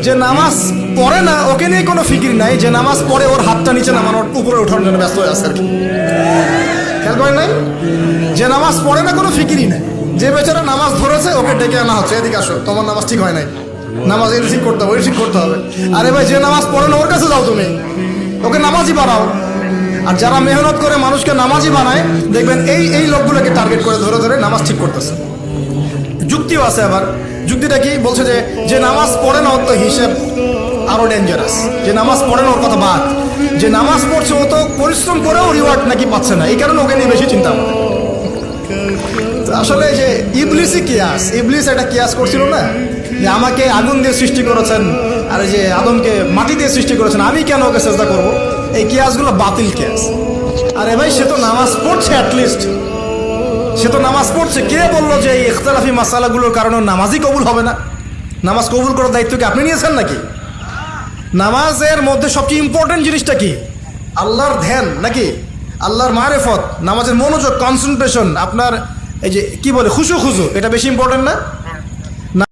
যে নামাজ পড়ে না ওকে নিয়ে কোনো ফিকির নাই, যে নামাজ পড়ে ওর হাতটা নিচে নামানোর উপরে ওঠানোর জন্য ব্যস্ত হয়ে আছে আর কি। খেয়াল করেন নাই? যে নামাজ পড়ে না কোনো ফিকিরই নাই, যে বেচারা নামাজ ধরেছে ওকে ডেকে আনা হচ্ছে, এদিকে আসো, তোমার নামাজ ঠিক হয় নাই, নামাজ এটা ঠিক করতে হবে, ওই ঠিক করতে হবে। আরে ভাই, যে নামাজ পড়ে না ওর কাছে যাও, তুমি ওকে নামাজই বানাও। আর যারা মেহনত করে মানুষকে নামাজই বানায়, দেখবেন এই এই লোকগুলোকে টার্গেট করে ধরে ধরে নামাজ ঠিক করতেছে। যুক্তিও আছে আবার। যুক্তিটা কি বলছে? যে নামাজ পড়ে না ওর তো হিসেব আরো ডেঞ্জারাস। যে নামাজ পড়ে না ওর কথা বাদ, যে নামাজ পড়ছে ও তো পরিশ্রম করেও রিওয়ার্ড নাকি পাচ্ছে না, এই কারণে ওকে নিয়ে বেশি চিন্তা করে। আসলে যে ইবলিসই কিয়াস, ইবলিস একটা কিয়াস করছিল না, যে আমাকে আগুন দিয়ে সৃষ্টি করেছেন আর যে আদমকে মাটি দিয়ে সৃষ্টি করেছেন, আমি কেন ওকে সেজদা করবো? এই কিয়াসগুলো বাতিল কিয়াস। আরে ভাই, সে তো নামাজ পড়ছে, অ্যাটলিস্ট সে তো নামাজ পড়ছে। কে বললো যে এই ইখতিলাফি মাসালাগুলোর কারণে নামাজই কবুল হবে না? নামাজ কবুল করার দায়িত্ব কি আপনি নিয়েছেন নাকি? নামাজের মধ্যে সবচেয়ে ইম্পর্টেন্ট জিনিসটা কি? আল্লাহর ধ্যান নাকি আল্লাহর মারেফত, নামাজের মনোযোগ, কনসেন্ট্রেশন, আপনার এই যে কি বলে খুশু, এটা বেশি ইম্পর্টেন্ট না?